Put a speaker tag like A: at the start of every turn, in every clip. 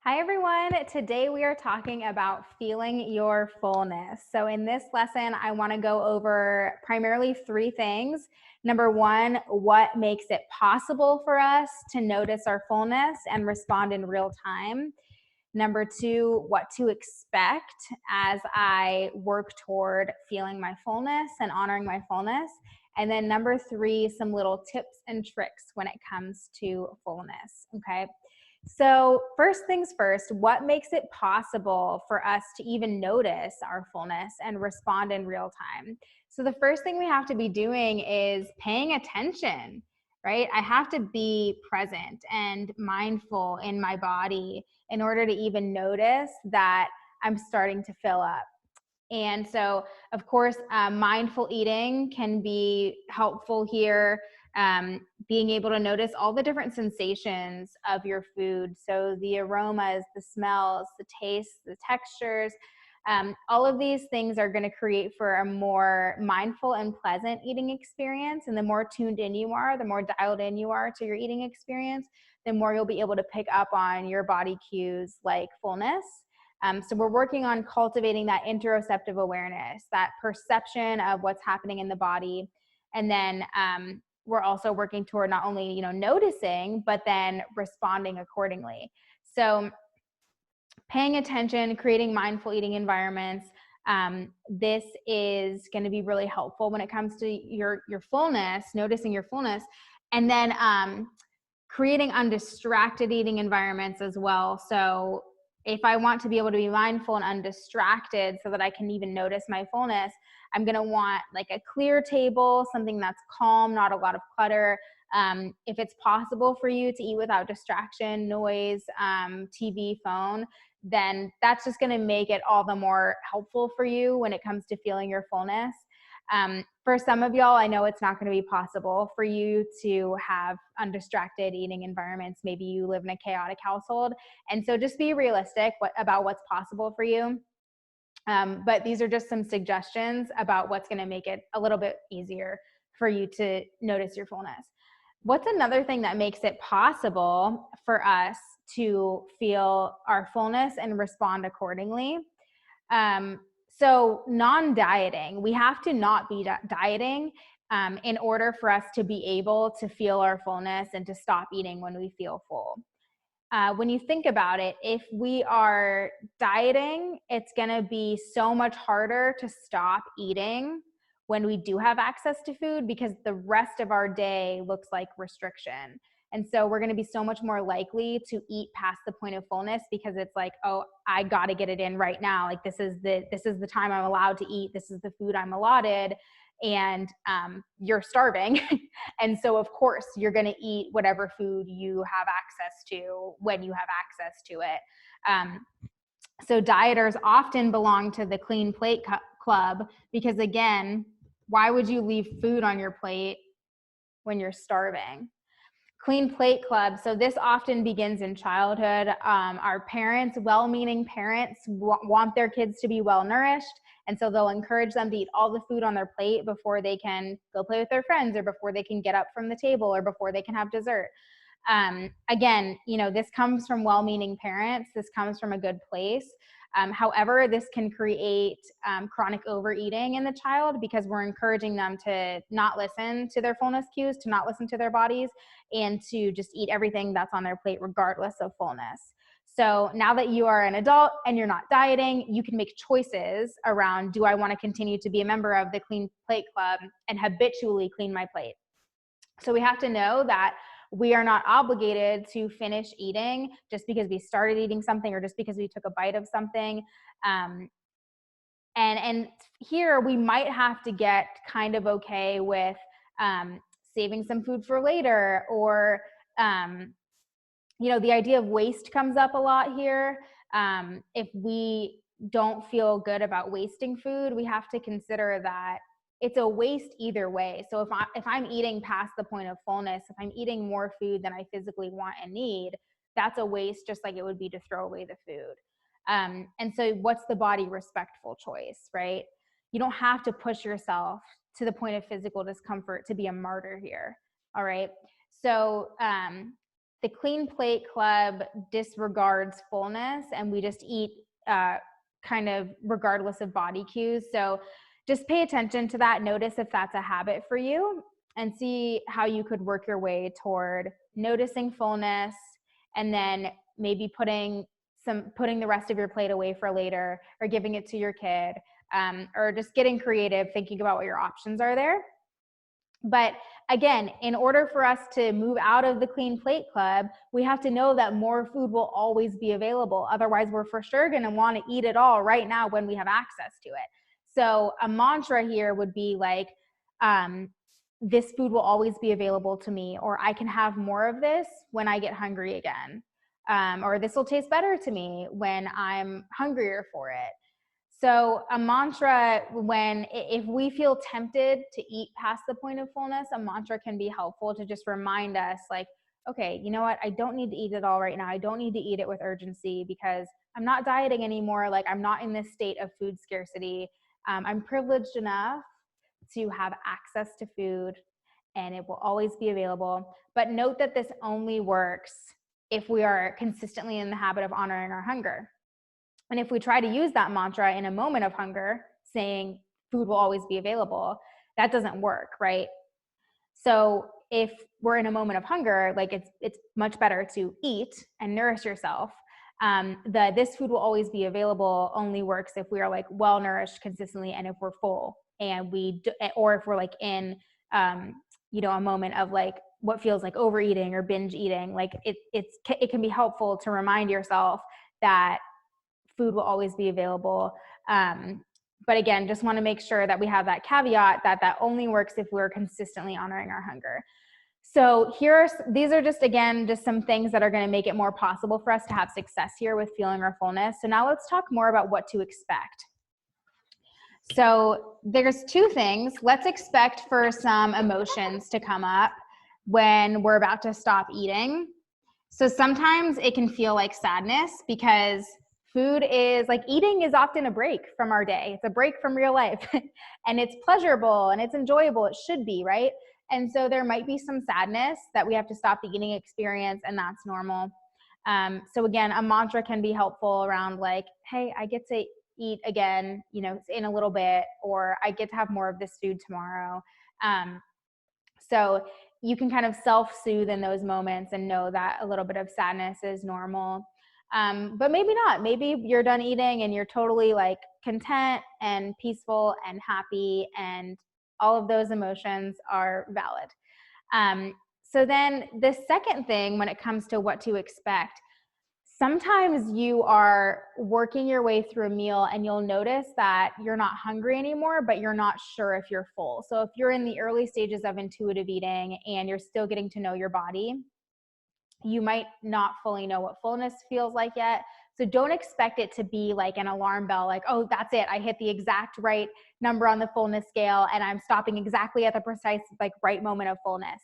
A: Hi, everyone. Today we are talking about feeling your fullness. So, in this lesson, I want to go over primarily three things. Number one, what makes it possible for us to notice our fullness and respond in real time. Number two, what to expect as I work toward feeling my fullness and honoring my fullness. And then number three, some little tips and tricks when it comes to fullness. Okay. So, first things first, what makes it possible for us to even notice our fullness and respond in real time? So, the first thing we have to be doing is paying attention, right? I have to be present and mindful in my body in order to even notice that I'm starting to fill up. And so, of course, mindful eating can be helpful here. Being able to notice all the different sensations of your food. So, the aromas, the smells, the tastes, the textures, all of these things are going to create for a more mindful and pleasant eating experience. And the more tuned in you are, the more dialed in you are to your eating experience, the more you'll be able to pick up on your body cues like fullness. So we're working on cultivating that interoceptive awareness, that perception of what's happening in the body. And then we're also working toward not only, noticing, but then responding accordingly. So paying attention, creating mindful eating environments. This is going to be really helpful when it comes to your fullness, noticing your fullness, and then creating undistracted eating environments as well. So if I want to be able to be mindful and undistracted so that I can even notice my fullness, I'm going to want like a clear table, something that's calm, not a lot of clutter. If it's possible for you to eat without distraction, noise, TV, phone, then that's just going to make it all the more helpful for you when it comes to feeling your fullness. For some of y'all, I know it's not going to be possible for you to have undistracted eating environments. Maybe you live in a chaotic household. And so just be realistic about what's possible for you. But these are just some suggestions about what's going to make it a little bit easier for you to notice your fullness. What's another thing that makes it possible for us to feel our fullness and respond accordingly? So non-dieting, we have to not be dieting in order for us to be able to feel our fullness and to stop eating when we feel full. When you think about it, if we are dieting, it's going to be so much harder to stop eating when we do have access to food because the rest of our day looks like restriction. And so we're going to be so much more likely to eat past the point of fullness because it's like, oh, I got to get it in right now. Like this is the time I'm allowed to eat. This is the food I'm allotted, and you're starving. And so, of course, you're going to eat whatever food you have access to when you have access to it. So dieters often belong to the clean plate club because, again, why would you leave food on your plate when you're starving? Clean plate club. So this often begins in childhood. Our parents, well-meaning parents, want their kids to be well-nourished. And so they'll encourage them to eat all the food on their plate before they can go play with their friends or before they can get up from the table or before they can have dessert. Again, this comes from well-meaning parents. This comes from a good place. However, this can create chronic overeating in the child because we're encouraging them to not listen to their fullness cues, to not listen to their bodies, and to just eat everything that's on their plate regardless of fullness. So now that you are an adult and you're not dieting, you can make choices around, do I want to continue to be a member of the Clean Plate Club and habitually clean my plate? So we have to know that we are not obligated to finish eating just because we started eating something or just because we took a bite of something. And here we might have to get kind of okay with saving some food for later, or the idea of waste comes up a lot here. If we don't feel good about wasting food, we have to consider that it's a waste either way. So if I'm eating past the point of fullness, if I'm eating more food than I physically want and need, that's a waste, just like it would be to throw away the food. And so what's the body respectful choice, right? You don't have to push yourself to the point of physical discomfort to be a martyr here. All right. So the Clean Plate Club disregards fullness, and we just eat kind of regardless of body cues. So just pay attention to that. Notice if that's a habit for you, and see how you could work your way toward noticing fullness, and then maybe putting the rest of your plate away for later, or giving it to your kid, or just getting creative, thinking about what your options are there. But again, in order for us to move out of the Clean Plate Club, we have to know that more food will always be available. Otherwise, we're for sure going to want to eat it all right now when we have access to it. So a mantra here would be like, this food will always be available to me, or I can have more of this when I get hungry again, or this will taste better to me when I'm hungrier for it. So a mantra, if we feel tempted to eat past the point of fullness, a mantra can be helpful to just remind us, like, okay, you know what? I don't need to eat it all right now. I don't need to eat it with urgency because I'm not dieting anymore. Like, I'm not in this state of food scarcity. I'm privileged enough to have access to food, and it will always be available. But note that this only works if we are consistently in the habit of honoring our hunger. And if we try to use that mantra in a moment of hunger, saying food will always be available, that doesn't work, right? So if we're in a moment of hunger, like it's much better to eat and nourish yourself. This food will always be available only works if we are like well nourished consistently, and if we're full, and or if we're like in a moment of like what feels like overeating or binge eating. Like it can be helpful to remind yourself that food will always be available. But again, just want to make sure that we have that caveat that only works if we're consistently honoring our hunger. So these are just some things that are going to make it more possible for us to have success here with feeling our fullness. So now let's talk more about what to expect. So there's two things. Let's expect for some emotions to come up when we're about to stop eating. So sometimes it can feel like sadness, because food is like, eating is often a break from our day. It's a break from real life and it's pleasurable and it's enjoyable. It should be, right? And so there might be some sadness that we have to stop the eating experience, and that's normal. So again, a mantra can be helpful around like, hey, I get to eat again, in a little bit, or I get to have more of this food tomorrow. So you can kind of self-soothe in those moments and know that a little bit of sadness is normal. But maybe not. Maybe you're done eating and you're totally like content and peaceful and happy, and all of those emotions are valid. So then the second thing when it comes to what to expect, sometimes you are working your way through a meal and you'll notice that you're not hungry anymore, but you're not sure if you're full. So if you're in the early stages of intuitive eating and you're still getting to know your body, you might not fully know what fullness feels like yet. So don't expect it to be like an alarm bell, like, oh, that's it. I hit the exact right number on the fullness scale and I'm stopping exactly at the precise, like, right moment of fullness.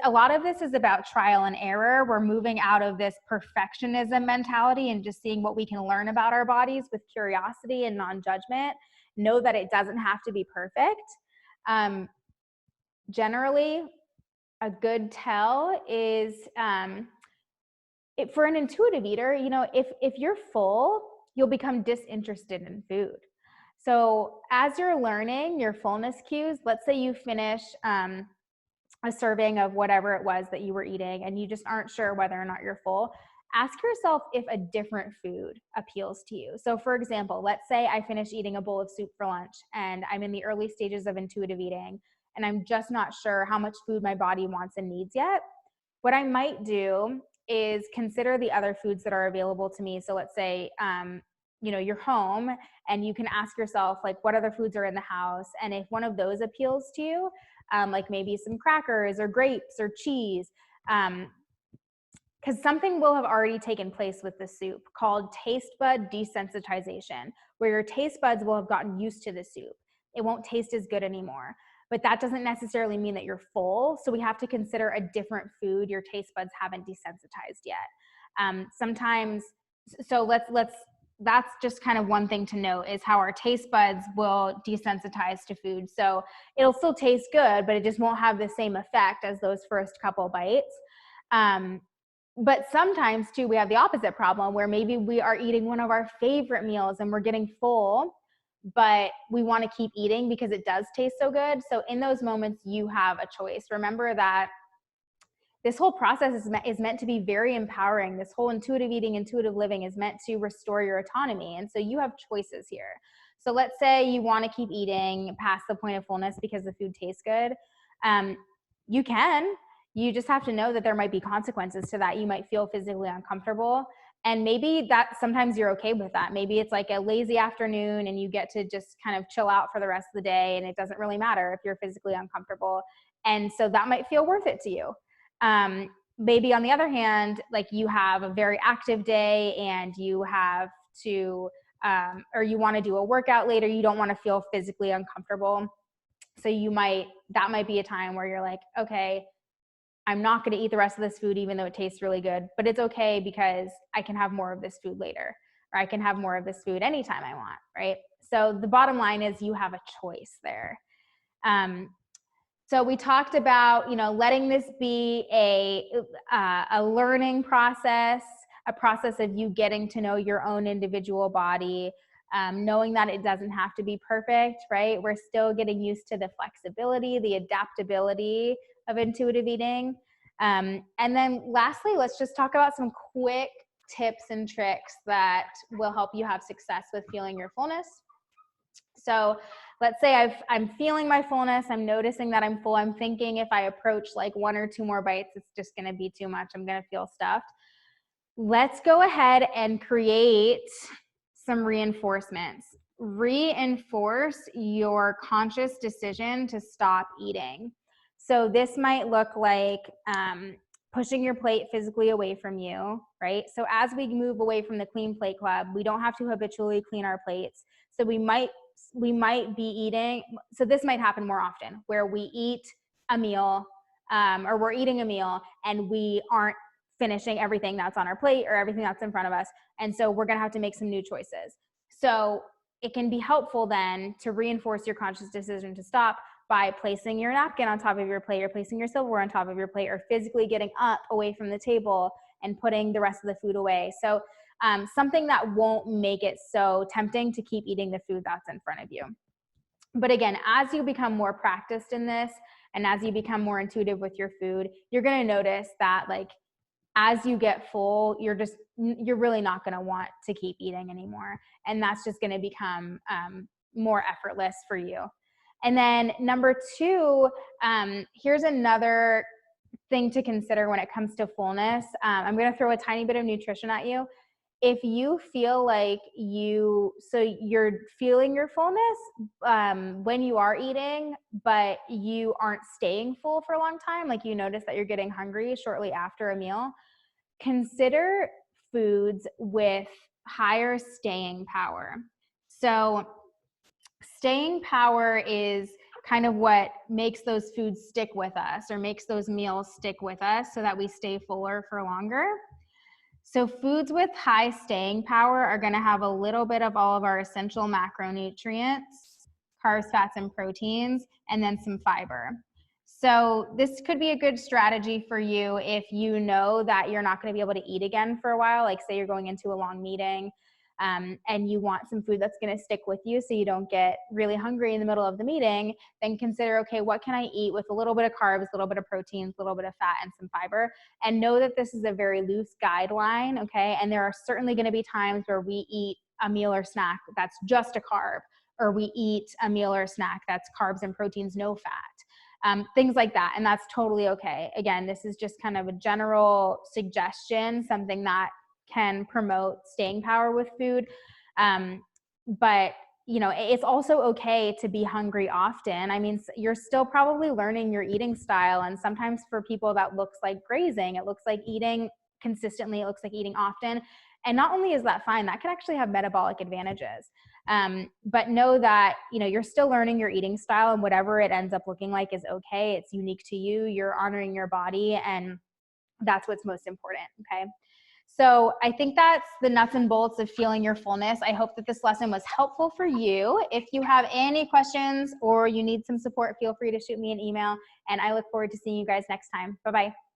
A: A lot of this is about trial and error. We're moving out of this perfectionism mentality and just seeing what we can learn about our bodies with curiosity and non-judgment. Know that it doesn't have to be perfect. Generally, a good tell is for an intuitive eater, if you're full, you'll become disinterested in food. So as you're learning your fullness cues, let's say you finish a serving of whatever it was that you were eating and you just aren't sure whether or not you're full, ask yourself if a different food appeals to you. So for example, let's say I finish eating a bowl of soup for lunch and I'm in the early stages of intuitive eating and I'm just not sure how much food my body wants and needs yet. What I might do is consider the other foods that are available to me. So let's say, you're home and you can ask yourself, like, what other foods are in the house? And if one of those appeals to you, like maybe some crackers or grapes or cheese, because something will have already taken place with the soup called taste bud desensitization, where your taste buds will have gotten used to the soup. It won't taste as good anymore. But that doesn't necessarily mean that you're full. So we have to consider a different food your taste buds haven't desensitized yet. That's just kind of one thing to note, is how our taste buds will desensitize to food. So it'll still taste good, but it just won't have the same effect as those first couple bites. But sometimes too, we have the opposite problem where maybe we are eating one of our favorite meals and we're getting full, but we want to keep eating because it does taste so good. So in those moments, you have a choice. Remember that this whole process is meant to be very empowering. This whole intuitive eating, intuitive living is meant to restore your autonomy. And so you have choices here. So let's say you want to keep eating past the point of fullness because the food tastes good. You can. You just have to know that there might be consequences to that. You might feel physically uncomfortable. And maybe that sometimes you're okay with that. Maybe it's like a lazy afternoon and you get to just kind of chill out for the rest of the day. And it doesn't really matter if you're physically uncomfortable. And so that might feel worth it to you. Maybe on the other hand, like you have a very active day and you have to, or you want to do a workout later, you don't want to feel physically uncomfortable. So that might be a time where you're like, okay, I'm not going to eat the rest of this food, even though it tastes really good, but it's okay because I can have more of this food later, or I can have more of this food anytime I want, right? So the bottom line is you have a choice there. So we talked about, letting this be a learning process, a process of you getting to know your own individual body, knowing that it doesn't have to be perfect, right? We're still getting used to the flexibility, the adaptability of intuitive eating. And then lastly, let's just talk about some quick tips and tricks that will help you have success with feeling your fullness. So let's say I'm feeling my fullness. I'm noticing that I'm full. I'm thinking if I approach like 1 or 2 more bites, it's just going to be too much. I'm going to feel stuffed. Let's go ahead and create some reinforcements. Reinforce your conscious decision to stop eating. So this might look like pushing your plate physically away from you, right? So as we move away from the Clean Plate Club, we don't have to habitually clean our plates. So we might be eating, so this might happen more often, where we eat a meal, or we're eating a meal and we aren't finishing everything that's on our plate or everything that's in front of us. And so we're going to have to make some new choices. So it can be helpful then to reinforce your conscious decision to stop by placing your napkin on top of your plate, or placing your silverware on top of your plate, or physically getting up away from the table and putting the rest of the food away. So something that won't make it so tempting to keep eating the food that's in front of you. But again, as you become more practiced in this and as you become more intuitive with your food, you're going to notice that like as you get full, you're really not going to want to keep eating anymore. And that's just going to become more effortless for you. And then number 2, here's another thing to consider when it comes to fullness. I'm going to throw a tiny bit of nutrition at you. If you feel like you're feeling your fullness when you are eating, but you aren't staying full for a long time, like you notice that you're getting hungry shortly after a meal, consider foods with higher staying power. So staying power is kind of what makes those foods stick with us, or makes those meals stick with us so that we stay fuller for longer. So foods with high staying power are going to have a little bit of all of our essential macronutrients, carbs, fats, and proteins, and then some fiber. So this could be a good strategy for you if you know that you're not going to be able to eat again for a while, like say you're going into a long meeting, and you want some food that's going to stick with you so you don't get really hungry in the middle of the meeting, then consider, okay, what can I eat with a little bit of carbs, a little bit of proteins, a little bit of fat, and some fiber? And know that this is a very loose guideline, okay? And there are certainly going to be times where we eat a meal or snack that's just a carb, or we eat a meal or snack that's carbs and proteins, no fat. Things like that. And that's totally okay. Again, this is just kind of a general suggestion, something that can promote staying power with food. But it's also okay to be hungry often. I mean, you're still probably learning your eating style. And sometimes for people that looks like grazing, it looks like eating consistently, it looks like eating often. And not only is that fine, that can actually have metabolic advantages. But know that, you're still learning your eating style, and whatever it ends up looking like is okay. It's unique to you. You're honoring your body, and that's what's most important. Okay. So I think that's the nuts and bolts of feeling your fullness. I hope that this lesson was helpful for you. If you have any questions or you need some support, feel free to shoot me an email, and I look forward to seeing you guys next time. Bye-bye.